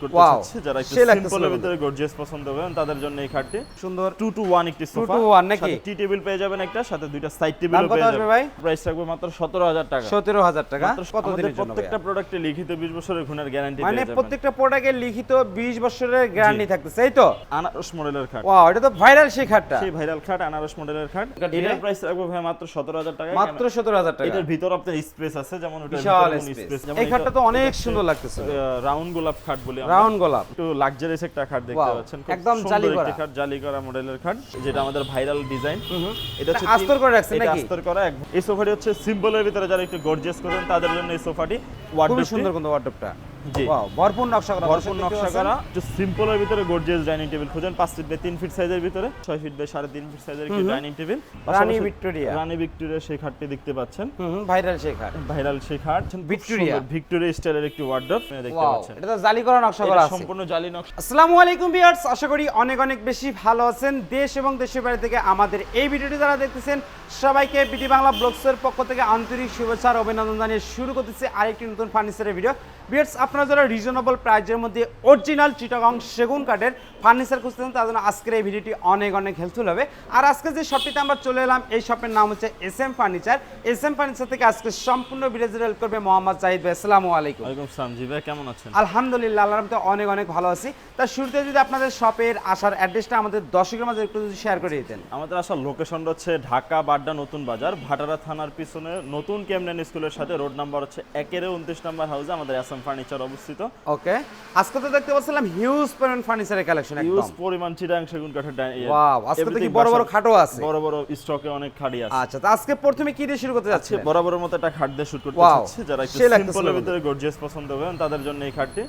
করতে চাচ্ছে যারা একটু সিম্পলের ভিতরে গর্জিয়াস পছন্দ করেন তাদের জন্য এই খাটটি সুন্দর 2 to 1 একটি সোফা 2 to 1 নাকি সাথে টি টেবিল পেয়ে যাবেন একটা সাথে দুইটা সাইড টেবিল পেয়ে যাবেন ভাই প্রাইস রাখবো মাত্র 17000 টাকা 17000 টাকা কত দিনের জন্য প্রত্যেকটা প্রোডাক্টে লিখিত 20 বছরের গুণের গ্যারান্টি পেয়ে মানে যাবেন প্রত্যেকটা প্রোডাক্টে লিখিত 20 বছরের গ্যারান্টি থাকতেছে এই তো আনারস মডেলের খাট ওয়াও এটা তো ভাইরাল সেই খাটটা সেই ভাইরাল খাট আনারস মডেলের খাট এটার প্রাইস রাখবো ভাই মাত্র 17000 টাকা মাত্র 17000 টাকা এটার ভিতর আপনার স্পেস আছে যেমন ওটার বিশাল ভিতরে স্পেস যেমন এই খাটটা তো অনেক সুন্দর লাগতেছে রাউন্ড গোলাপ খাট বলি আমরা রাউন্ড গোলাপ একটু লাক্সারিয়াস একটা খাট দেখতে পাচ্ছেন খুব একদম সুন্দর জালি একটি খাট জালি করা মডেলের খাট যেটা আমাদের ভাইরাল ডিজাইন এটা হচ্ছে আস্তর করে রাখছেন এটা নাকি আস্তর করা এই সোফাটি হচ্ছে সিম্পলের ভিতরে যারা একটু গর্জিয়াস করেন তাদের জন্য এই সোফাটি খুব ওয়ার্ডরোবটি সুন্দর কিন্তু ওয়ার্ডরোবটা জি ওয়াও ভরপুর নকশা করা ভরপুর নকশা করা একটু সিম্পলের ভিতরে গর্জিয়াস ডাইনিং টেবিল খুঁজেন 5 ফিট বাই 3 ফিট সাইজের ভিতরে 6 ফিট বাই 3.5 ফিট সাইজের একটি ডাইনিং টেবিল রানী ভিক্টোরিয়া সেই খাটটি দেখতে পাচ্ছেন ভাইরাল সেই খাট ভাইরাল সেই খাট ভিক্টোরিয়া স্টাইলের একটি ওয়ার্ডরোব দেখতে পাচ্ছেন এটা তো জালি করা নকশা করা আছে সম্পূর্ণ জালি নকশা আসসালামু আলাইকুম ভিউয়ার্স আশা করি অনেক অনেক বেশি ভালো আছেন দেশ এবং দেশের বাইরে থেকে আমাদের এই ভিডিওটি যারা দেখতেছেন সবাইকে বিডি বাংলা ব্লগসের পক্ষ থেকে আন্তরিক শুভেচ্ছা আর অভিনন্দন জানিয়ে শুরু করতেছি আরেকটি নতুন ফার্নিচারের ভিডিও ভিউয়ার্স আপনারা যারা রিজনেবল প্রাইসের মধ্যে অরিজিনাল চিটাগং সেগুন কাঠের ফার্নিচার খুঁজতেছেন তার জন্য আজকের এই ভিডিওটি অনেক অনেক হেল্পফুল হবে আর আজকে যে শপটিতে আমরা চলে এলাম এই শপের নাম হচ্ছে এসএম ফার্নিচার এসএম ফার্নিচার থেকে আজকে সম্পূর্ণ ভিডিও হেল্প করবে মোহাম্মদ জাহিদ ভাই আসসালামু আলাইকুম ওয়ালাইকুম আসসালাম জি ভাই কেমন আছেন আলহামদুলিল্লাহ আল্লাহর রহমতে অনেক অনেক ভালো আছি তার শুরুতে যদি আপনাদের শপের আসার অ্যাড্রেসটা আমাদের দর্শকের মাঝে একটু যদি শেয়ার করে দিতেন আমাদের আসার লোকেশনটা হচ্ছে ঢাকা বাড্ডা নতুন বাজার ভাটারা থানার পিছনে নতুন ক্যামডেন স্কুলের সাথে রোড নাম্বার হচ্ছে 29 নম্বর হাউসে আমাদের এসএম ফার্নিচার অবস্থিত ওকে আজকে তো দেখতে পাচ্ছিলাম হিউজ পরিমাণ ফার্নিচারের কালেকশন একদম হিউজ পরিমাণ চিটাং সেগুন কাঠের ওয়াও আজকে তো কি বড় বড় খাটও আছে বড় বড় স্টকে অনেক খাড়ি আছে আচ্ছা তো আজকে প্রথমে কি দিয়ে শুরু করতে যাচ্ছে বড় বড় মতো একটা খাট দিয়ে শুট করতে যাচ্ছে যারা একটু সিম্পলের ভিতরে গর্জিয়াস পছন্দ করেন তাদের জন্য এই খাটটি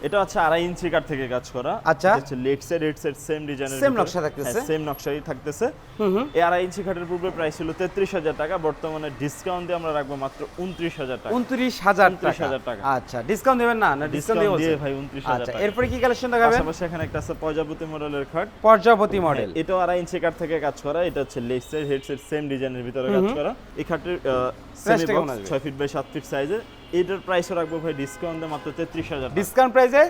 এটা হচ্ছে 2.5 ইঞ্চি কাঠ থেকে কাজ করা আচ্ছা হচ্ছে লেট সাইড হেড সাইড সেম ডিজাইনের সেম নকশা থাকতেছে সেম নকশাই থাকতেছে এই 2.5 ইঞ্চি খাটের পূর্বে প্রাইস ছিল 33000 টাকা বর্তমানে ডিসকাউন্ট দিয়ে আমরা রাখবো মাত্র 29000 টাকা 29000 টাকা আচ্ছা ডিসকাউন্ট দিবেন না না ডিসকাউন্ট দিয়ে ভাই 29000 আচ্ছা টাকা এরপরে কি কালেকশন দেখাবেন পাশাপাশি এখানে একটা আছে প্রজাপতি মডেলের খাট প্রজাপতি মডেল এটাও 2.5 ইঞ্চি কাঠ থেকে কাজ করা এটা হচ্ছে লেট সাইড হেড সাইড সেম ডিজাইনের ভিতরে কাজ করা এই খাটের semi box 6 feet by 7 feet সাইজের এটার প্রাইস রাখবো ভাই ডিসকাউন্টে মাত্র 33000 টাকা ডিসকাউন্ট প্রাইসে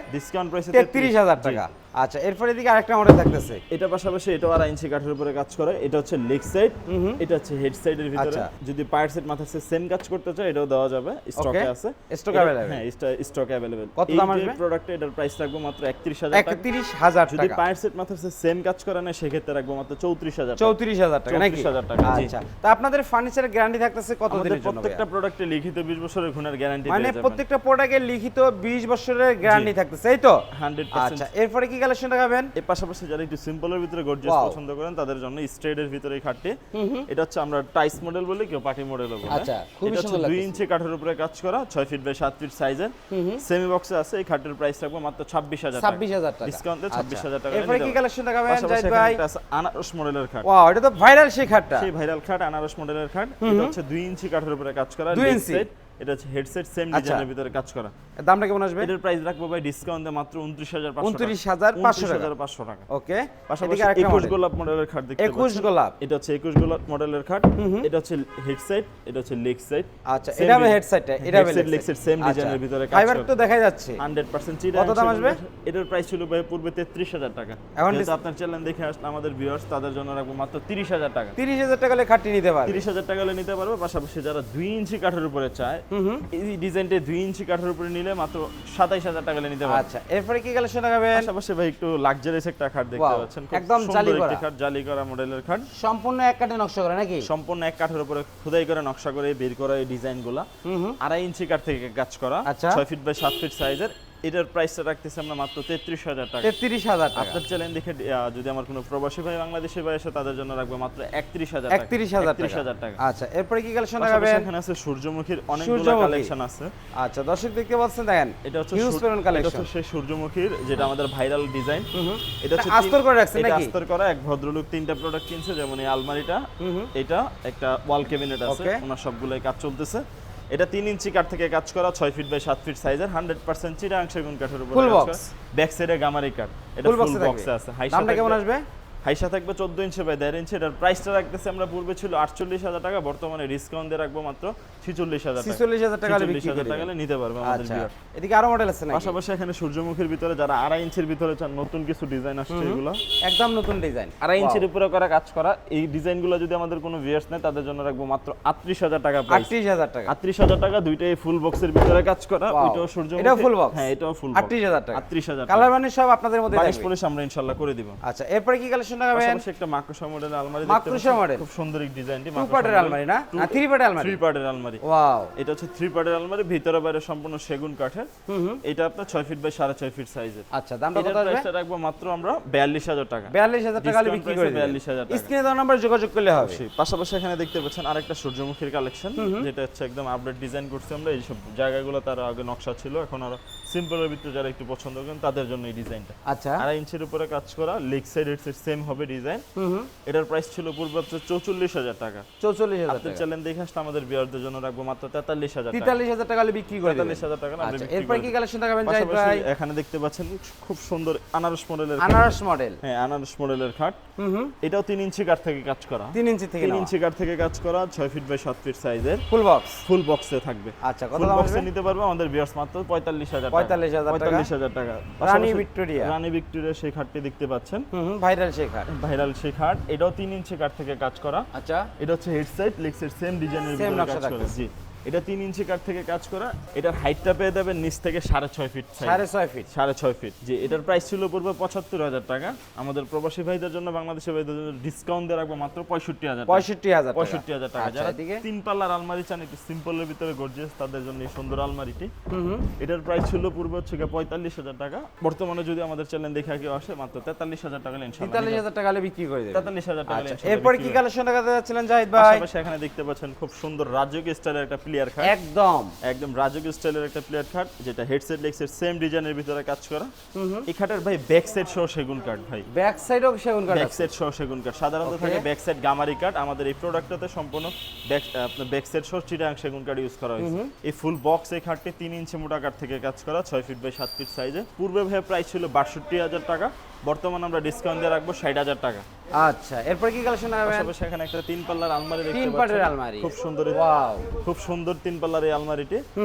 33000 টাকা আচ্ছা এরপর এদিকে আরেকটা মডেল থাকতেছে এটা পাশাপাশি এটা 2.5 ইঞ্চি কাঠের উপরে কাজ করে এটা হচ্ছে লেগ সাইড এটা হচ্ছে হেড সাইডের ভিতরে যদি পায়ার সেট মাথা সেট সেম কাজ করতে চায় এটাও দেওয়া যাবে স্টকে আছে স্টক अवेलेबल হ্যাঁ স্টক अवेलेबल কত দাম আসবে এই প্রোডাক্টে এটার প্রাইস রাখবো মাত্র 31000 টাকা 31000 টাকা যদি পায়ার সেট মাথা সেট সেম কাজ করে না সেক্ষেত্রে রাখবো মাত্র 34000 টাকা 34000 টাকা নাকি 34000 টাকা আচ্ছা তা আপনাদের ফার্নিচারের গ্যারান্টি থাকতেছে কত দিনের জন্য প্রত্যেকটা প্রোডাক্টে লিখিত 20 বছরের গুণের গ্যারান্টি মানে প্রত্যেকটা প্রোডাক্টে লিখিত 20 বছরের গ্যারান্টি থাকতেছে এই তো 100% আচ্ছা এরপরে কি কালেকশন দেখাবেন এর পাশাপাশি যারা একটু সিম্পলের ভিতরে গর্জিয়াস পছন্দ করেন তাদের জন্য স্ট্রেটের ভিতরে এই খাটটি এটা হচ্ছে আমরা টাইস মডেল বলি কেউ পার্টি মডেলও বলে আচ্ছা খুবই সুন্দর লাগছে 2 ইঞ্চি কাঠের উপরে কাজ করা 6 ফিট বাই 7 ফিট সাইজের সেমি বক্সে আছে এই খাটের প্রাইস রাখবো মাত্র 26000 টাকা 26000 টাকা ডিসকাউন্টে 26000 টাকা এরপরে কি কালেকশন দেখাবেন জাহিদ ভাই আনারস মডেলের খাট ওয়াও এটা তো ভাইরাল সেই খাটটা সেই ভাইরাল খাট আনারস মডেলের খাট এটা হচ্ছে 2 ইঞ্চি কাঠের উপরে কাজ করা 2 ইঞ্চি এটা হচ্ছে হেডসেট সেম ডিজাইনের ভিতরে কাজ করা দামটা কেমন আসবে এটার প্রাইস রাখবো ভাই ডিসকাউন্টে মাত্র 29500 টাকা ওকে পাশাপাশি 21 গোলাপ মডেলের খাট দেখতে পাচ্ছেন 21 গোলাপ এটা হচ্ছে 21 গোলাপ মডেলের খাট এটা হচ্ছে হেড সাইড এটা হচ্ছে লেগ সাইড আচ্ছা এটা হবে হেড সাইডটা এটা হবে লেগ সাইড সেম ডিজাইনের ভিতরে কাজ ফাইবার তো দেখা যাচ্ছে 100% চিটা কত দাম আসবে এটার প্রাইস ছিল ভাই পূর্বে 33000 টাকা এখন যেহেতু আপনার চ্যানেল দেখে আসলে আমাদের ভিউয়ার্স তাদের জন্য রাখবো মাত্র 30000 টাকা 30000 টাকা হলে খাটটি নিতে পারবে 30000 টাকা হলে নিতে পারবে পাশাপাশি যারা 2 ইঞ্চি কাঠের উপরে চায় এই ডিজাইনটা 2 ইঞ্চি কাঠের উপরে নিলে মাত্র 27000 টাকা হলে নিতে পারবে আচ্ছা এরপরে কি কালেকশন দেখাবেন পাশাপাশি ভাই একটু লাক্সারিয়াস একটা খাট দেখতে পাচ্ছেন একদম জালি করা একটি খাট জালি করা মডেলের খাট সম্পূর্ণ এক কাঠে নকশা করা নাকি সম্পূর্ণ এক কাঠের উপরে খোদাই করে নকশা করে বের করা এই ডিজাইনগুলো 2.5 ইঞ্চি কাঠ থেকে কাজ করা 6 ফিট বাই 7 ফিট সাইজের এটার প্রাইসটা রাখতেছি আমরা মাত্র 33000 টাকা 33000 টাকা আপনার চ্যানেল দেখে যদি আমার কোনো প্রবাসী ভাই বাংলাদেশি ভাই আসে তাদের জন্য রাখবো মাত্র 31000 টাকা 31000 টাকা আচ্ছা এরপরে কি কালেকশন দেখাবেন এখানে আছে সূর্যমুখীর অনেকগুলো কালেকশন আছে আচ্ছা দর্শক দেখতে পাচ্ছেন দেখেন এটা হচ্ছে হিউজ পরিমাণ কালেকশন এটা হচ্ছে সেই সূর্যমুখীর যেটা আমাদের ভাইরাল ডিজাইন এটা হচ্ছে আস্তর করে রাখছেন নাকি আস্তর করা এক ভদ্রলোক তিনটা প্রোডাক্ট কিনছে যেমন এই আলমারিটা এটা একটা ওয়াল ক্যাবিনেট আছে ওনার সবগুলাই কাজ চলতেছে এটা 3 ইঞ্চি কাঠ থেকে কাজ করা 6 ফিট বাই 7 ফিট সাইজের 100% চিটাং সেগুন কাঠের উপরে কাজ করা ব্যাক সাইডে গামারি কাঠ এটা ফুল বক্সে আছে দামটা কেমন আসবে হাইসা থাকবে 14 ইঞ্চি বাই 1.5 ইঞ্চি। এটার প্রাইসটা রাখতেছি আমরা, পূর্বে ছিল 48,000 টাকা, বর্তমানে ডিসকাউন্ট দিয়ে রাখবো মাত্র 46,000 টাকা। 46,000 টাকা হলে বিক্রি 46,000 টাকা হলে নিতে পারবে আমাদের আচ্ছা ভিউয়ার। এদিকে আরো মডেল আছে নাকি? পাশাপাশি এখানে সূর্যমুখীর ভিতরে যারা 2.5 ইঞ্চির ভিতরে চান, নতুন কিছু ডিজাইন আসছে এগুলো। একদম নতুন ডিজাইন, 2.5 ইঞ্চির উপরে করা কাজ করা এই ডিজাইনগুলো যদি আমাদের কোনো ভিউয়ার্স নেয় তাদের জন্য রাখবো মাত্র 38,000 টাকা প্রাইস। 38,000 টাকা। 38,000 টাকা, দুইটাই ফুল বক্সের ভিতরে কাজ করা। ওইটাও সূর্যমুখী, এটাও ফুল বক্স? হ্যাঁ এটাও ফুল বক্স। 38,000 টাকা। 38,000 কালার মানে সব আপনাদের মধ্যে বারিশ থাকবে। পলিশ আমরা ইনশাআল্লাহ করে দিব। আচ্ছা এরপরে কি কালেকশন দেখাবেন? পাশাপাশি একটা মাকড়সা মডেলের আলমারি দেখতে মাকড়সা পাচ্ছেন। মডেল। খুব সুন্দর এই ডিজাইনটি। 2 পার্টের আলমারি না? না 3 পার্টের আলমারি? 3 পার্টের আলমারি। ওয়াও, এটা হচ্ছে 3 পার্টের আলমারি, ভিতরে বাইরে সম্পূর্ণ সেগুন কাঠের। এটা আপনার 6 ফিট বাই 6.5 ফিট সাইজের। আচ্ছা দামটা কত এটার আসবে? প্রাইসটা রাখবো মাত্র আমরা 42,000 টাকা। 42,000 টাকা হলে বিক্রি করে দিবেন। 42,000 টাকা। স্ক্রিনে দেওয়া নাম্বার যোগাযোগ করলে হবে। পাশাপাশি এখানে দেখতে পাচ্ছেন আরেকটা সূর্যমুখীর কালেকশন, যেটা হচ্ছে একদম আপডেট ডিজাইন করছি আমরা। এই সব জায়গাগুলো তার আগে নকশা ছিল, এখন আরো সিম্পলের ভিতরে যারা একটু পছন্দ করেন তাদের জন্য এই ডিজাইনটা। আচ্ছা 2.5 ইঞ্চির উপরে কাজ করা, leg side head side same হবে ডিজাইন। এটার প্রাইস ছিল পূর্বে হচ্ছে 44,000 টাকা। 44,000 আপনার টাকা। চ্যালেঞ্জ দেখে আসলে আমাদের ভিউয়ারদের জন্য রাখবো মাত্র 43,000 টাকা। 43,000 টাকা হলে বিক্রি করে দিবেন। 43,000 টাকা আমরা আচ্ছা বিক্রি এরপর করে কি দিই। কালেকশন দেখাবেন জাহিদ পাশাপাশি ভাই? এখানে দেখতে পাচ্ছেন খুব সুন্দর আনারস মডেলের, আনারস মডেল। হ্যাঁ আনারস মডেলের খাট। এটাও 3 ইঞ্চি কাঠ থেকে কাজ করা। 3 ইঞ্চি থেকে 3 নেওয়া। ইঞ্চি কাঠ থেকে কাজ করা, 6 ফিট বাই 7 ফিট সাইজের, ফুল বক্স। ফুল বক্সে থাকবে। আচ্ছা কত ফুল দাম বক্সে আসবে? নিতে পারবে আমাদের ভিউয়ার্স মাত্র 45,000 টাকা। 45,000 টাকা। 45,000 টাকা। রানী পাশাপাশি ভিক্টোরিয়া। রানী ভিক্টোরিয়া সেই খাটটি দেখতে পাচ্ছেন, ভাইরাল শেখার। ভাইরাল সেই খাট। এটাও 3 ইঞ্চি কাঠ থেকে কাজ করা। আচ্ছা এটা হচ্ছে head side leg side same ডিজাইনের Same ভিতরে নকশা কাজ করা। থাকবে। জি এটা 3 ইঞ্চি কাঠ থেকে কাজ করা। এটার হাইটটা পেয়ে যাবেন নিচ থেকে 6.5 ফিট সাইজ। 6.5 ফিট। 6.5 ফিট। জি এটার প্রাইস ছিল পূর্বে 75,000 টাকা। আমাদের প্রবাসী ভাইদের জন্য, বাংলাদেশি ভাইদের জন্য ডিসকাউন্ট দিয়ে রাখবো মাত্র 65,000 টাকা। 65,000 টাকা। 65,000 টাকা। আচ্ছা, যারা এদিকে? 3 পাল্লার আলমারি চান একটু সিম্পলের ভিতরে গর্জিয়াস, তাদের জন্য এই সুন্দর আলমারিটি। এটার প্রাইস ছিল পূর্বে হচ্ছে 45,000 টাকা। বর্তমানে যদি আমাদের চ্যানেল দেখে কেউ আসে মাত্র 43,000 টাকা ইনশাআল্লাহ। 43,000 টাকা হলে বিক্রি করে দেবেন। 43,000 টাকা আচ্ছা ইনশাআল্লাহ। এরপর কি কালেকশন দেখাতে যাচ্ছিলেন জাহিদ ভাই? পাশাপাশি এখানে দেখতে পাচ্ছেন খুব সুন্দর রাজকীয় স্টাইলের একটা প্লেয়ার খাট। একদম রাজকীয় স্টাইলের একটা প্লেয়ার খাট, যেটা হেডসেট লেগসেট সেম ডিজাইনের ভিতরে কাজ করা। এই খাটের ভাই ব্যাক সাইড সহ সেগুন কাঠ ভাই। ব্যাক সাইডও সেগুন কাঠ ব্যাক আছে। সাইড সহ সেগুন কাঠ। সাধারণত থাকে ব্যাক সাইড গামারি কাঠ, আমাদের এই প্রোডাক্টটাতে সম্পূর্ণ আপনার ব্যাক সাইড সহ চিটাং সেগুন কাঠ ইউজ করা হয়েছে। এই ফুল বক্স এই খাটটি 3 ইঞ্চি মোটা কাঠ থেকে কাজ করা, 6 ফিট বাই 7 ফিট সাইজে। পূর্বে ভাই প্রাইস ছিল 62,000 টাকা, বর্তমানে আমরা ডিসকাউন্ট দিয়ে রাখবো 60,000 টাকা। আচ্ছা এরপর কি কালেকশন দেখাবেন? পাশাপাশি এখানে একটা 3 পাল্লার আলমারি দেখতে 3 পাচ্ছেন। পার্টের আলমারি। খুব সুন্দর, ওয়াও খুব সুন্দর 3 পাল্লার এই আলমারিটি।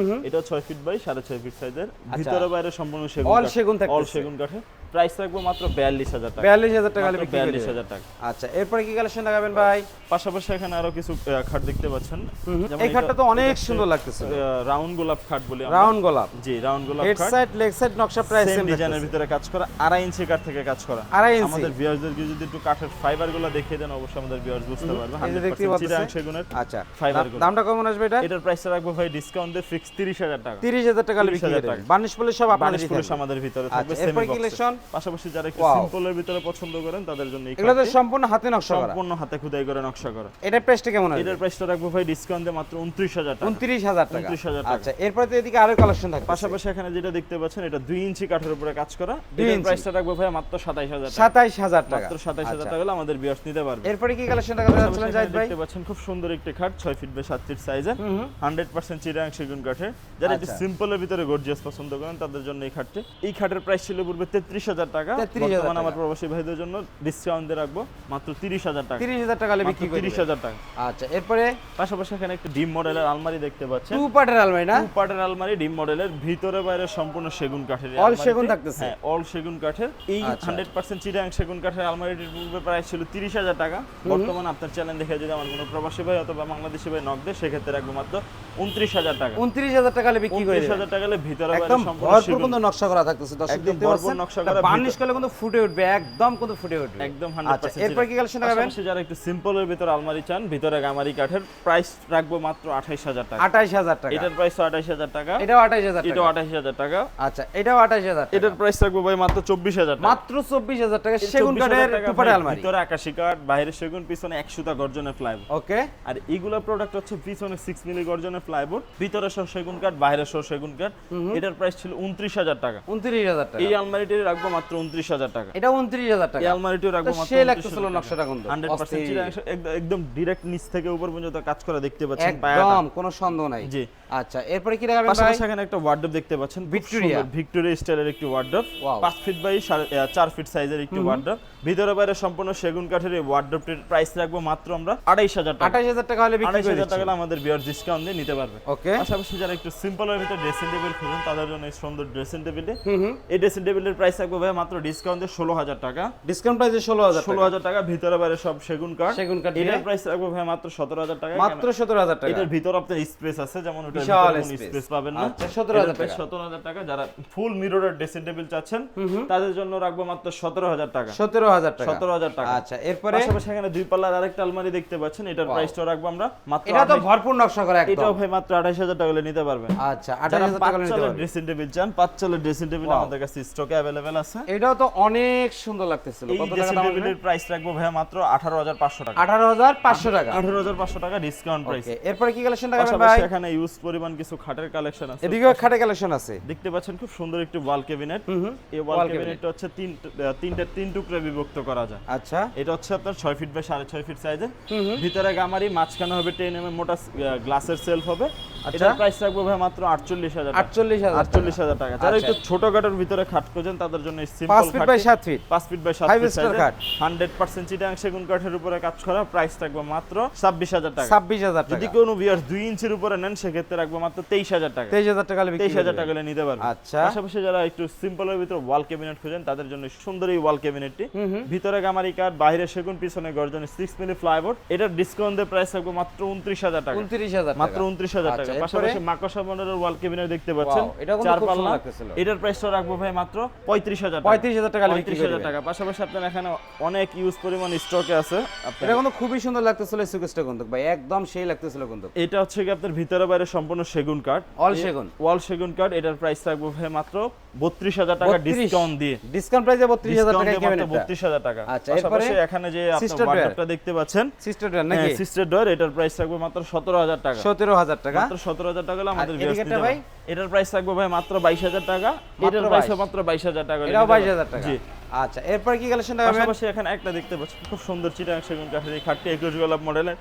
এটা 6 ফিট বাই 6.5 ফিট সাইজের, ভিতরে বাইরে সম্পূর্ণ সেগুন অল কাঠ। সেগুন থাকতেছে। অল সেগুন কাঠে। প্রাইস রাখবো মাত্র 42,000 টাকা। 42,000 টাকা হলে মাত্র বিক্রি করে 42,000 দেবেন। টাকা। আচ্ছা এরপর কি কালেকশন দেখাবেন ভাই? পাশাপাশি এখানে আরো কিছু খাট দেখতে পাচ্ছেন। এই খাটটা তো অনেক সুন্দর লাগতেছে। রাউন্ড গোলাপ খাট বলি আমরা। রাউন্ড গোলাপ। জি রাউন্ড গোলাপ হেড খাট। সাইড লেগ সাইড নকশা প্রাইস সেম সেম ডিজাইনের ভিতরে কাজ করা, 2.5 ইঞ্চি কাঠ থেকে কাজ করা। 2.5 ইঞ্চি। আমাদের ভিউয়ারদেরকে যদি একটু কাঠের ফাইবারগুলো দেখিয়ে দেন অবশ্যই আমাদের ভিউয়ার্স বুঝতে পারবে। এই যে দেখতে 100% চিটাং পাচ্ছেন। সেগুনের আচ্ছা ফাইবারগুলো। দামটা কেমন আসবে এটা? এটার প্রাইসটা রাখবো ভাই ডিসকাউন্ট দিয়ে ফিক্স 30,000 টাকা। 30,000 টাকা হলে বিক্রি করে 30,000 দেবেন। টাকা। বার্নিশ পলিশ সব আপনাদের বানিশ পুলিশ আমাদের ভিতরে থাকবে আচ্ছা, সেমি এরপর কি বক্সে। কালেকশন? পাশাপাশি যারা একটু Wow. সিম্পলের ভিতরে পছন্দ করেন তাদের জন্য এই এগুলো তো খাটটি সম্পূর্ণ হাতে নকশা করা। সম্পূর্ণ হাতে খোদাই করে নকশা করা। এটার প্রাইসটা কেমন আসবে? এটার প্রাইসটা রাখবো ভাই ডিসকাউন্ট দিয়ে মাত্র 29,000 টাকা। 29,000 টাকা। 29,000 টাকা। আচ্ছা এরপরে তো এদিকে আরো কালেকশন থাকবে। পাশাপাশি এখানে যেটা দেখতে পাচ্ছেন এটা 2 ইঞ্চি কাঠের উপরে কাজ করা। 2 এটার ইঞ্চি। প্রাইসটা রাখবো ভাই মাত্র 27,000 টাকা। 27,000 টাকা। মাত্র 27,000 আচ্ছা, টাকা হলে আমাদের ভিউয়ার্স নিতে পারবে। এরপরে কি কালেকশন দেখাতে পাশাপাশি যাচ্ছিলেন এখানে জাহিদ ভাই? দেখতে পাচ্ছেন খুব সুন্দর একটি খাট, 6 ফিট বাই 7 ফিট সাইজের, 100% চিটাং সেগুন কাঠের। যারা একটু আচ্ছা। সিম্পলের ভিতরে গর্জিয়াস পছন্দ করেন তাদের জন্য এই খাটটি। এই খাটের প্রাইস ছিল পূর্বে 33,000 টাকা, 33,000 বর্তমানে আমার টাকা। প্রবাসী ভাইদের জন্য ডিসকাউন্ট দিয়ে রাখবো মাত্র 30,000 টাকা। 30,000 টাকা হলে বিক্রি করে দিবেন। 30,000 টাকা। আচ্ছা এরপরে পাশাপাশি এখানে একটা ডিম মডেলের আলমারি দেখতে পাচ্ছেন। 2 পার্টের আলমারি না? 2 পার্টের আলমারি, ডিম মডেলের, ভিতরে বাইরে সম্পূর্ণ সেগুন কাঠের। এই All আলমারিটি- সেগুন থাকতেছে? হ্যাঁ অল সেগুন কাঠের। এই আচ্ছা। 100% চিটাং সেগুন কাঠের আলমারিটির পূর্বে প্রাইস ছিল 30,000 টাকা। বর্তমানে আপনার চ্যানেল দেখে যদি আমার কোনো প্রবাসী ভাই অথবা বাংলাদেশি ভাই নক দেয় সেক্ষেত্রে রাখবো মাত্র 29,000 টাকা। 29,000 টাকা হলে বিক্রি করে দিবেন। 29,000 টাকা হলে ভিতরে বাইরে একদম সম্পূর্ণ ভরপুর সেগুন। কিন্তু নকশা করা থাকতেছে দর্শক একদম দেখতে ভরপুর পাচ্ছেন। নকশা করা, বার্নিশ করলে কিন্তু ফুটে উঠবে, একদম কিন্তু ফুটে উঠবে। একদম আচ্ছা 100% এরপর কি কালেকশন দেখাবেন? পাশাপাশি যারা একটু সিম্পলের ভিতরে আলমারি চান, ভিতরে গামারি কাঠের, প্রাইস রাখবো মাত্র 28,000 টাকা। 28,000 টাকা। এটার প্রাইস 28,000 টাকা। এটাও 28,000 এটাও টাকা। 28,000 টাকা। আচ্ছা এটাও 28,000 টাকা। এটার প্রাইস রাখবো ভাই মাত্র 24,000 টাকা। মাত্র 24,000 টাকা সেগুন কাঠের 2 পার্টের আলমারি। ভিতরে আকাশী কাঠ, বাইরে সেগুন, পিছনে 1 সুতা গর্জনের প্লাইবোর্ড। ওকে আর এইগুলা প্রোডাক্ট হচ্ছে পিছনে 6 মিলি গর্জনের প্লাইবোর্ড, ভিতরে সহ সেগুন কাঠ, বাইরে সহ সেগুন কাঠ। এটার প্রাইস ছিল 29,000 টাকা। 29,000 টাকা। এই আলমারিটি রাখবো মাত্র 29,000 টাকা। এটা 29,000 টাকা। এই আলমারিটিও রাখবো মাত্র সেই লাগতেছিল নকশাটা কিন্তু 100% চিটাগাং একদম ডাইরেক্ট নিচ থেকে উপর পর্যন্ত কাজ করা দেখতে পাচ্ছেন পায়াটা। একদম কোনো সন্দেহ নাই। জি। আচ্ছা এরপরে কি রাখবেন ভাই? পাশাপাশি এখানে একটা ওয়ার্ডরোব দেখতে পাচ্ছেন, ভিক্টোরিয়া স্টাইলের একটি ওয়ার্ডরোব, 5 ফিট বাই 4 ফিট সাইজের একটি ওয়ার্ডরোব। ভিতরে বাইরে সম্পূর্ণ সেগুন কাঠের এই ওয়ার্ডরোবটির প্রাইস রাখবো মাত্র আমরা 28,000 টাকা। 28,000 টাকা হলে বিক্রি করে 28,000 টাকা হলে আমাদের বিয়ার ডিসকাউন্ট দিয়ে নিতে পারবে। ওকে। পাশাপাশি যারা একটু সিম্পলের ভিতরে ড্রেসিং টেবিল খুঁজেন তাদের জন্য এই সুন্দর ড্রেসিং টেবিলটি। এই ড্রেসিং টেবিলের প্রাইস রাখবো ভাই মাত্র ডিসকাউন্ট দিয়ে 16,000 টাকা। ডিসকাউন্ট প্রাইসে 16,000 টাকা। ভিতরে বাইরে সব সেগুন কাঠ। এটার প্রাইস রাখবো ভাই মাত্র 17,000 টাকা। মাত্র 17,000 টাকা। এটার ভিতর আপনার স্পেস আছে, যেমন ওটার বিশাল ভিতরে কোনো স্পেস পাবেন না। আচ্ছা 17,000 টাকা। 17,000 টাকা। যারা ফুল মিররের ড্রেসিং টেবিল চাচ্ছেন তাদের জন্য রাখবো মাত্র 17,000 টাকা। 17,000 টাকা। 17,000 টাকা। আচ্ছা এরপরে পাশাপাশি এখানে দুই পাল্লার আরেকটা আলমারি দেখতে পাচ্ছেন, এটার প্রাইসটা রাখবো আমরা মাত্র এটা তো ভরপুর নকশা করা একদম। এটাও ভাই মাত্র 28,000 টাকা হলে নিতে পারবেন। আচ্ছা 28,000 টাকা হলে নিতে পারবেন। ড্রেসিং টেবিল চান, 5 চালের ড্রেসিং টেবিল আমাদের কাছে স্টকে अवेलेबल আছে। এটাও তো অনেক সুন্দর লাগতেছিল। এই কত টাকা ড্রেসিং দাম? টেবিলের প্রাইস রাখবো ভাই মাত্র 18,500 টাকা। 18,500 টাকা। 18,500 টাকা ডিসকাউন্ট প্রাইস। ওকে এরপরে কি কালেকশন দেখাবেন ভাই? পাশাপাশি এখানে ইউজ পরিমাণ কিছু খাটের কালেকশন আছে। এদিকেও খাটে কালেকশন আছে। দেখতে পাচ্ছেন খুব সুন্দর একটি ওয়াল ক্যাবিনেট। এই ওয়াল ক্যাবিনেটটা হচ্ছে তিন টুকরা বিভক্ত করা যায়। আচ্ছা এটা হচ্ছে আপনার 6 ফিট বাই 6.5 ফিট সাইজের। ভিতরে গামারি, মাঝখানে হবে 10 mm মোটা গ্লাসের সেলফ হবে। এটার প্রাইস রাখবো ভাই মাত্র 48,000 টাকা। 48,000 টাকা। যারা একটু ছোট কাঠের ভিতরে খাট খোঁজেন তাদের জন্য simple 5 feet by 7 feet 5 feet by 7 feet সাইজের 100% চিটাগাং সেগুন কাঠের উপরে কাজ করা, প্রাইস রাখবো মাত্র 26,000 টাকা। 26,000 টাকা। যদি কোনো ভিউয়ার্স 2 ইঞ্চির উপরে নেন সেক্ষেত্রে রাখবো মাত্র 23,000 টাকা। 23,000 টাকা হলে বিক্রি 23,000 টাকা হলে নিতে পারবেন। আচ্ছা পাশাপাশি যারা একটু সিম্পলের ভিতরে ওয়াল ক্যাবিনেট খোঁজেন তাদের জন্য সুন্দর এই ওয়াল ক্যাবিনেটটি। ভিতরে গামারি কাঠ, বাইরে সেগুন, পিছনে গর্জনে 6 মিলি প্লাইবোর্ড। এটার ডিসকাউন্ট দিয়ে প্রাইস রাখবো মাত্র 29,000 টাকা। 29,000 টাকা। মাত্র 29,000 টাকা। পাশাপাশি মাকড়সা বর্ণের ওয়াল ক্যাবিনেট দেখতে পাচ্ছেন, এটা কিন্তু 4 খুব পাল্লা। সুন্দর লাগতেছিল। এটার প্রাইসটা রাখবো ভাই মাত্র 35,000 টাকা। 35,000 টাকা হলে বিক্রি করে 35,000 টাকা। পাশাপাশি আপনার এখানে অনেক ইউজ পরিমাণ স্টকে আছে। এটা কিন্তু খুবই সুন্দর লাগতেছিল এই সুকেসটা কিন্তু ভাই, একদম সেই লাগতেছিল কিন্তু। এটা হচ্ছে কি আপনার ভিতরে বাইরে সম্পূর্ণ সেগুন কাঠ, অল সেগুন। ওয়াল সেগুন কাঠ। এটার প্রাইস রাখবো ভাই মাত্র 32,000 টাকা ডিসকাউন্ট দিয়ে। ডিসকাউন্ট প্রাইসে 32,000 টাকা মাত্র 32,000 টাকা। আচ্ছা এরপরে পাশাপাশি এখানে যে আপনার ওয়ার্ডরোবটা দেখতে পাচ্ছেন, সিস্টার ডোর নাকি? সিস্টার ডোর, এটার প্রাইস রাখবো মাত্র 17,000 টাকা। 17,000 টাকা। মাত্র 17,000 টাকা হলে আমাদের এদিকে ভিউয়ার্স ভাই এটার প্রাইস রাখবো ভাই মাত্র 22,000 টাকা। এটার প্রাইস মাত্র 22,000 টাকা। এটাও 22,000 টাকা। জি। আচ্ছা এরপর কি কালেকশন দেখাবেন? পাশাপাশি এখানে একটা দেখতে পাচ্ছেন খুব সুন্দর চিটাগাং সেগুন কাঠের এই খাটটি 21 গোলাপ মডেলের।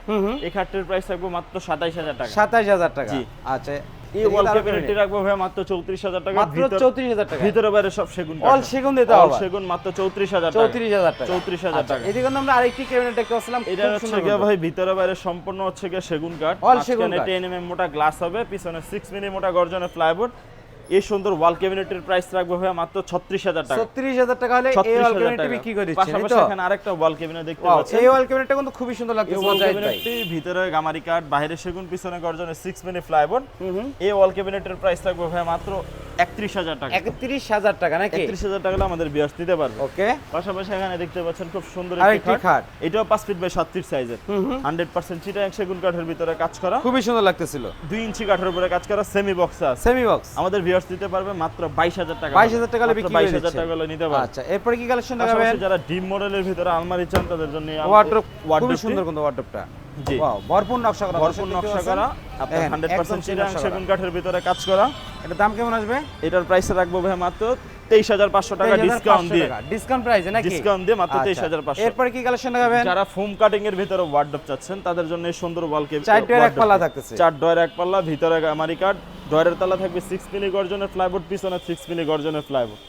এই খাটটির প্রাইস রাখবো মাত্র 27,000 টাকা। 27,000 টাকা। জি। আচ্ছা এই ওয়াল ক্যাবিনেটটি রাখবো ভাই মাত্র 34,000 টাকা। মাত্র 34,000 টাকা। ভিতরে বাইরে সব সেগুন কাঠ। অল সেগুন দিতে হবে। অল সেগুন মাত্র 34,000 টাকা। 34,000 টাকা। 34,000 টাকা। এদিকে আমরা আরেকটি ক্যাবিনেট দেখতে পাচ্ছিলাম, এটা হচ্ছে গিয়ে ভাই ভিতরে বাইরে সম্পূর্ণ হচ্ছে গিয়ে সেগুন কাঠ। অল সেগুন কাঠ। 10 mm মোটা গ্লাস হবে, পিছনে 6 মিলি মোটা গর্জনের প্লাইবোর্ড। এই সুন্দর ওয়াল ক্যাবিনেটের প্রাইস রাখবো ভাই মাত্র 36,000 টাকা। 36,000 টাকা হলে এই ওয়াল ক্যাবিনেটটি বিক্রি করে দিচ্ছেন। পাশাপাশি এখানে আরেকটা ওয়াল ক্যাবিনেট দেখতে পাচ্ছেন। এই ওয়াল ক্যাবিনেটটা কিন্তু খুবই সুন্দর লাগছে। এই ওয়াল ক্যাবিনেটটি ভিতরে গামারি কাঠ, বাইরে সেগুন, পিছনে গর্জনের 6 মিলি প্লাইবোর্ড। এই ওয়াল ক্যাবিনেটের প্রাইস রাখবো ভাই মাত্র 31,000 টাকা। 31,000 টাকা নাকি? 31,000 টাকা হলে আমাদের বিয়াস দিতে পারবে। ওকে। পাশাপাশি এখানে দেখতে পাচ্ছেন খুব সুন্দর আরেকটি খাট। এটাও 5 ফিট বাই 7 ফিট সাইজের। 100% চিটাগাং সেগুন কাঠের ভিতরে কাজ করা, খুবই সুন্দর লাগতেছিল। 2 ইঞ্চি কাঠের উপরে কাজ করা, সেমি বক্স আছে। সেমি বক্স আমাদের ভিউয়ার্স দিতে পারবে মাত্র 22,000 টাকা। 22,000 টাকা হলে বিক্রি করে দিচ্ছেন। 22,000 টাকা হলে নিতে পারবে। আচ্ছা এরপর কি কালেকশন দেখাবেন? পাশাপাশি যারা ডিম মডেলের ভিতরে আলমারি চান তাদের জন্য ওয়ার্ডরোব খুবই সুন্দর কিন্তু ওয়ার্ডরোবটা। জি। ওয়াও ভরপুর নকশা করা। ভরপুর নকশা করা, আপনার 100% চিটাগাং সেগুন কাঠের ভিতরে কাজ করা। এটা দাম কেমন আসবে? এটার প্রাইস রাখবো ভাই মাত্র 23,500 টাকা ডিসকাউন্ট দিয়ে। ডিসকাউন্ট প্রাইসে নাকি? ডিসকাউন্ট দিয়ে মাত্র 23,500। এরপর কি কালেকশন দেখাবেন? যারা ফোম কাটিং এর ভিতরে ওয়ার্ডরোব চাচ্ছেন তাদের জন্য এই সুন্দর ওয়াল ক্যাবিনেট। 4 ডয়ার এক পাল্লা থাকতেছে। 4 ডয়ার এক পাল্লা, ভিতরে গামারি কাঠ, ডয়ারের তলা থাকবে 6 মিলি গর্জনের প্লাইবোর্ড, পিছনে 6 মিলি গর্জনের প্লাইবোর্ড।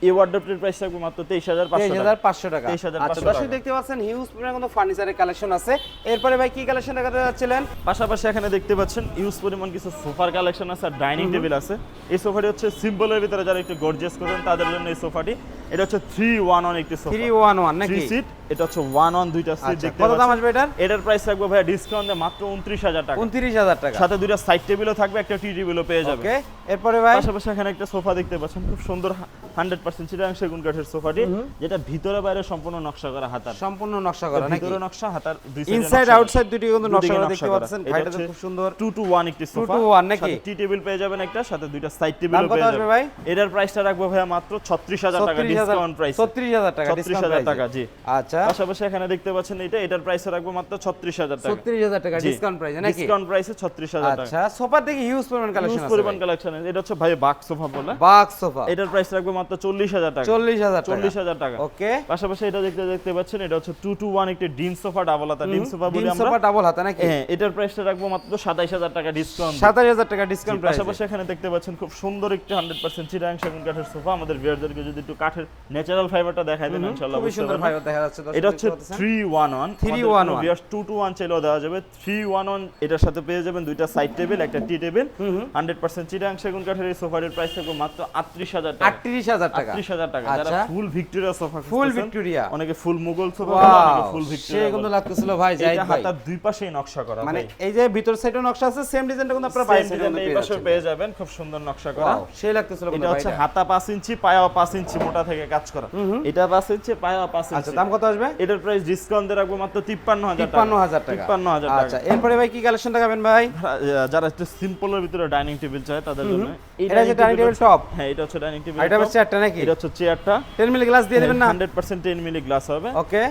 এই ওয়ার্ডরোবটির প্রাইস থাকবে মাত্র 23,500 টাকা। 23,500 আচ্ছা দর্শক দেখতে পাচ্ছেন হিউজ পরিমাণ কিন্তু ফার্নিচারের কালেকশন আছে। এরপরে ভাই কি কালেকশন দেখাতে যাচ্ছিলেন? পাশাপাশি এখানে দেখতে পাচ্ছেন ইউজ পরিমাণ কিছু সোফার কালেকশন আছে আর ডাইনিং টেবিল আছে। এই সোফাটি হচ্ছে সিম্পলের ভিতরে যারা একটু গর্জিয়াস করেন তাদের জন্য এই সোফাটি। এটা হচ্ছে 3-1-1 একটি সোফা। 3-1-1 নাকি? 3 সিট। এটা হচ্ছে 1-1 দুইটা সিট দেখতে কত পাচ্ছেন। দাম আসবে এটার? এটার প্রাইস থাকবে ভাই ডিসকাউন্টে মাত্র 29,000 টাকা। 29,000 টাকা। সাথে দুইটা সাইড টেবিলও থাকবে, একটা টি টেবিলও পেয়ে যাবে। ওকে। এরপরে ভাই পাশাপাশি এখানে একটা সোফা দেখতে পাচ্ছেন খুব সুন্দর 100% চিটাগাং সেগুন কাঠের সোফাটি, যেটা ভিতরে বাইরে সম্পূর্ণ নকশা করা হাতার। সম্পূর্ণ নকশা করা নাকি? ভিতরে নকশা, হাতার দুই সাইডে ইনসাইড আউটসাইড দুটি কিন্তু নকশা করা দেখতে পাচ্ছেন। খাটটা খুব সুন্দর। 2-to-1 একটি সোফা। 2-to-1 নাকি? টি টেবিল পেয়ে যাবেন একটা, সাথে দুইটা সাইড টেবিলও পেয়ে যাবেন। ভাই এটার প্রাইসটা রাখবো ভাই মাত্র 36,000 টাকা ডিসকাউন্ট প্রাইস। 36,000 টাকা ডিসকাউন্ট 36,000 টাকা জি। আচ্ছা আচ্ছা পাশাপাশি এখানে দেখতে পাচ্ছেন এটার প্রাইস রাখবো মাত্র 36000 টাকা। 36000 টাকা ডিসকাউন্ট প্রাইসে নাকি? ডিসকাউন্ট প্রাইসে 36000 টাকা। আচ্ছা সোফা দেখি হিউজ পরিমাণ কালেকশন আছে, পরিমাণ কালেকশন আছে। এটা হচ্ছে ভাই বাক্স সোফা বলে, বাক্স সোফা, এটার প্রাইস রাখবো মাত্র 40000 টাকা। 40000 টাকা। ওকে। পাশাপাশি এটা দেখতে পাচ্ছেন, এটা হচ্ছে 2 to 1 একটি ডিম সোফা, ডাবল হাতা ডিম সোফা বলি ডিম আমরা। সোফা ডাবল হাতা নাকি? হ্যাঁ, এটার প্রাইসটা রাখবো মাত্র 27000 টাকা ডিসকাউন্ট। 27000 টাকা ডিসকাউন্ট প্রাইস। পাশাপাশি এখানে দেখতে পাচ্ছেন খুব সুন্দর একটি 100% চিটাগাং সেগুন কাঠের সোফা। আমাদের ভিউয়ারদেরকে যদি একটু কাঠের ন্যাচারাল ফাইবারটা দেখাই দেন ইনশাআল্লাহ খুব সুন্দর ফাইবার দেখা যাচ্ছে। এটা হচ্ছে 311 311 ভিউয়ার্স 2 to 1 চাইলেও দেওয়া যাবে। 311 এটার সাথে পেয়ে যাবেন দুইটা সাইড টেবিল, একটা টি টেবিল। 100% চিটাগাং সেগুন কাঠের এই সোফার প্রাইস থাকবে মাত্র 38000 টাকা। 38000 টাকা। 38000 টাকা। যারা আচ্ছা। ফুল ভিক্টোরিয়া সোফা ফুল ভিক্টোরিয়া, অনেকে ফুল মুঘল সোফা, অনেকে ফুল ভিক্টোরিয়া। সেই কিন্তু লাগতেছিল ভাই জাহিদ এটা ভাই। হাতার দুই পাশেই নকশা করা, মানে এই যে ভিতর সাইডে নকশা আছে, সেম ডিজাইনটা কিন্তু আপনারা বাইরে সাইডে এই পাশে পেয়ে যাবেন, খুব সুন্দর নকশা করা। ওয়াও, সেই লাগতেছিল কিন্তু এটা ভাই। হচ্ছে হাতা 5 ইঞ্চি, পায়া 5 ইঞ্চি মোটা থেকে কাজ করা। এটা 5 ইঞ্চি, পায়া 5 ইঞ্চি। আচ্ছা দাম কত আসবে? এটার প্রাইস ডিসকাউন্ট দিয়ে রাখবো মাত্র 53000 টাকা। 53000 টাকা। 53000 টাকা। আচ্ছা এরপরে ভাই কি কালেকশন দেখাবেন ভাই? যারা একটু সিম্পলের ভিতরে ডাইনিং টেবিল চায় তাদের জন্য এটা হচ্ছে ডাইনিং টেবিল টপ। হ্যাঁ, এটা হচ্ছে ডাইনিং টেবিল। এটা হচ্ছে চেয়ারটা নাকি? এটা হচ্ছে চেয়ারটা। 10 মিলি গ্লাস দিয়ে দিবেন না? 100% 10 মিলি গ্লাস হবে। ওকে।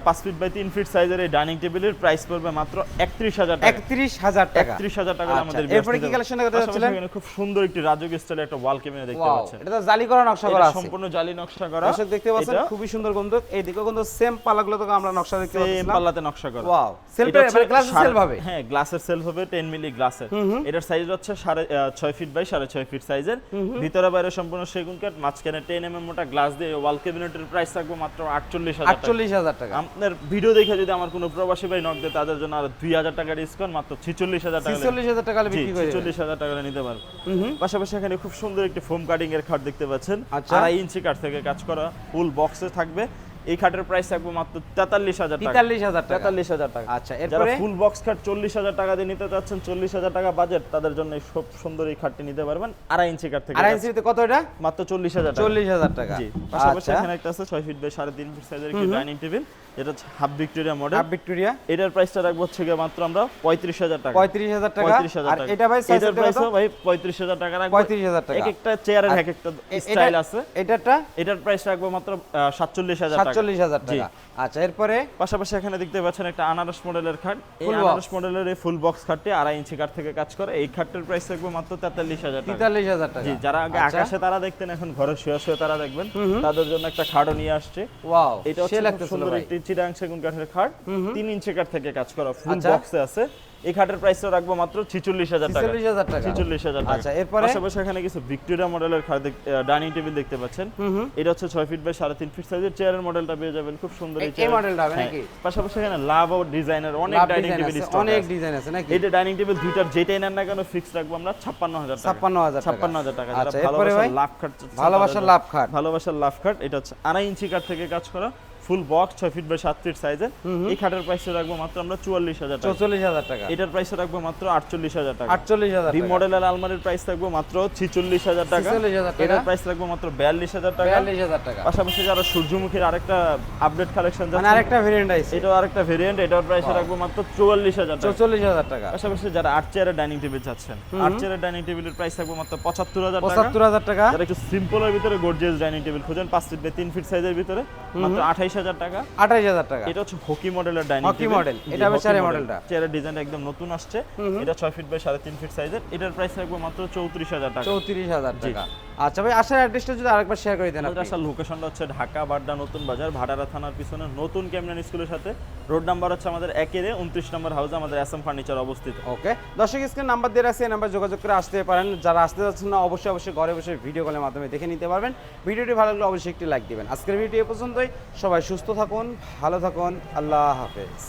5 ফিট বাই 3 ফিট সাইজের এই ডাইনিং টেবিলের প্রাইস পড়বে মাত্র 31000 টাকা। 31000 টাকা। 31000 টাকা আমাদের। এরপরে কি কালেকশন দেখাতে যাচ্ছিলেন? এখানে খুব সুন্দর একটি রাজকীয় স্টাইলের একটা ওয়াল ক্যাবিনেট দেখতে পাচ্ছেন। এটা তো জালি করা নকশা করা আছে। সম্পূর্ণ জালি নকশা করা। দর্শক দেখতে পাচ্ছেন খুবই সুন্দর গন্ধ। এই দিকেও কিন্তু সেম পাল্লাগুলো তো আমরা নকশা দেখতে পাচ্ছি। সেম পাল্লাতে নকশা করা। ওয়াও, সেলফে মানে গ্লাস সেলফ হবে। হ্যাঁ, গ্লাসের সেলফ হবে 10 মিলি গ্লাসের। এটার সাইজ হচ্ছে 6.5 ফিট বাই 6.5 ফিট সাইজের। ভিতরে বাইরে সম্পূর্ণ সেগুন কাঠ, মাঝখানে 10 mm মোটা গ্লাস দিয়ে ওয়াল ক্যাবিনেটের প্রাইস থাকবে মাত্র 48000 টাকা। 48000 টাকা। আপনার ভিডিও দেখে যদি আমার কোনো প্রবাসী ভাই নক দেয় তাদের জন্য আর 2000 টাকা ডিসকাউন্ট, মাত্র 46000 টাকা। 46000 টাকা বিক্রি করে 46000 টাকা নিতে পারবেন। পাশাপাশি এখানে খুব সুন্দর একটি ফোম কাটিং এর খাট দেখতে পাচ্ছেন। আচ্ছা। 2.5 ইঞ্চি কাঠ থেকে কাজ করা, ফুল বক্সে থাকবে। এই খাটের প্রাইস থাকবে মাত্র 43000 টাকা। 43000 টাকা। 43000 টাকা। আচ্ছা যারা এরপরে ফুল বক্স খাট 40000 টাকা দিয়ে নিতে চাচ্ছেন, 40000 টাকা বাজেট, তাদের জন্য এই সব সুন্দর এই খাটটি নিতে পারবেন 2.5 ইঞ্চি কাঠ থেকে। 2.5 ইঞ্চিতে কত এটা? মাত্র 40000 টাকা। 40000 টাকা। জি। পাশাপাশি আচ্ছা। এখানে একটা আছে 6 ফিট বাই 3.5 ফিট সাইজের একটি ডাইনিং টেবিল। এটা হচ্ছে half Victoria model. Half Victoria. এটার প্রাইসটা রাখবো হচ্ছে গিয়ে মাত্র আমরা 35000 টাকা। 35000 টাকা। 35000 আর টাকা। এটা ভাই সাইজ এটার কত? প্রাইসও ভাই 35000 টাকা রাখবো। 35000 টাকা। এক একটা চেয়ারের এক একটা স্টাইল আছে। এটাটা? এটার প্রাইস রাখবো মাত্র 47000 টাকা। 47000 জি। টাকা। আচ্ছা এরপরে পাশাপাশি এখানে দেখতে পাচ্ছেন একটা আনারস মডেলের খাট। এই Full box। আনারস মডেলের এই ফুল বক্স খাটটি 2.5 ইঞ্চি কাঠ থেকে কাজ করে। এই খাটটার প্রাইস রাখবো মাত্র 43000 টাকা। 43000 টাকা। জি, যারা আগে আচ্ছা। আকাশে তারা দেখতেন, এখন ঘরে শুয়ে শুয়ে তারা দেখবেন, তাদের জন্য একটা খাটও নিয়ে আসছে। ওয়াও, এটা হচ্ছে খুব সুন্দর একটি চিটাগাং সেগুন কাঠের খাট, 3 ইঞ্চি কাঠ থেকে কাজ করা, ফুল আচ্ছা। বক্সে আছে। এই খাটের প্রাইসও রাখবো মাত্র 46000 টাকা। 46000 টাকা। 46000 টাকা। আচ্ছা এরপরে? পাশাপাশি এখানে কিছু ভিক্টোরিয়া মডেলের খাট ডাইনিং টেবিল দেখতে পাচ্ছেন। এটা হচ্ছে 6 ফিট বাই 3.5 ফিট সাইজের। চেয়ারের মডেলটা পেয়ে যাবেন, খুব সুন্দর এই এই চেয়ার। মডেলটা হবে নাকি? পাশাপাশি এখানে লাভ ও ডিজাইনের অনেক লাভ ডাইনিং ডিজাইন টেবিল আছে, স্টক অনেক আছে। ডিজাইন আছে নাকি? এটা ডাইনিং টেবিল দুইটার যেটাই নেন না কেন ফিক্স রাখবো আমরা 56000 টাকা। 56000 টাকা। 56000 টাকা। আচ্ছা যারা এরপরে ভাই? ভালোবাসার লাভ খাট চাচ্ছেন, ভালোবাসার লাভ খাট। ভালোবাসার লাভ খাট। এটা হচ্ছে 2.5 ইঞ্চি কাঠ থেকে কাজ করা, full box 6 feet by 7 feet সাইজের। এই খাটের প্রাইস রাখবো মাত্র আমরা 44000 টাকা। 44000 টাকা। এটার প্রাইস রাখবো মাত্র 48000 টাকা। 48000 ডি টাকা। মডেলের আলমারির প্রাইস থাকবো মাত্র 46000 টাকা। 46000 টাকা। এটার প্রাইস রাখবো মাত্র 42000 টাকা। 42000 টাকা। পাশাপাশি যারা সূর্যমুখীর আরেকটা আপডেট কালেকশন মানে আরেকটা ভেরিয়েন্ট আছে। এটাও আরেকটা ভেরিয়েন্ট, এটার প্রাইস রাখবো মাত্র 44000 টাকা। 44000 টাকা। পাশাপাশি যারা 8 চেয়ারের ডাইনিং টেবিল চাচ্ছেন, 8 চেয়ারের ডাইনিং টেবিলের প্রাইস থাকবে মাত্র 75000 টাকা। 75000 টাকা। যারা একটু সিম্পলের ভিতরে গর্জিয়াস ডাইনিং টেবিল খোঁজেন 5 ফিট বাই 3 ফিট সাইজের ভিতরে, মাত্র 28000 টাকা। 28000 টাকা। এটা হচ্ছে হকি মডেলের ডাইনিং হকি মডেল। এটা হবে চেয়ারের মডেলটা। চেয়ারের ডিজাইনটা একদম নতুন আসছে। এটা 6 ফিট বাই 3.5 ফিট সাইজের। এটার প্রাইস থাকবে মাত্র 34000 টাকা। 34000 টাকা। আচ্ছা ভাই আসার অ্যাড্রেসটা যদি আরেকবার শেয়ার করে দেন আপনি। আমাদের আসার লোকেশনটা হচ্ছে ঢাকা বাড্ডা নতুন বাজার, ভাড়ারা থানার পিছনে নতুন ক্যামরান স্কুলের সাথে। রোড নাম্বার হচ্ছে আমাদের 1-29 নম্বর হাউসে আমাদের এসএম ফার্নিচার অবস্থিত। ওকে, দর্শক স্ক্রিন নাম্বার দিয়ে রাখছি, এই নাম্বার যোগাযোগ করে আসতে পারেন। যারা আসতে যাচ্ছেন না অবশ্যই ঘরে বসে ভিডিও কলের মাধ্যমে দেখে নিতে পারবেন। ভিডিওটি ভালো লাগলে অবশ্যই একটি লাইক দিবেন। আজকের ভিডিও এ পর্যন্তই। সবাই সুস্থ থাকুন, ভালো থাকুন, আল্লাহ হাফেজ।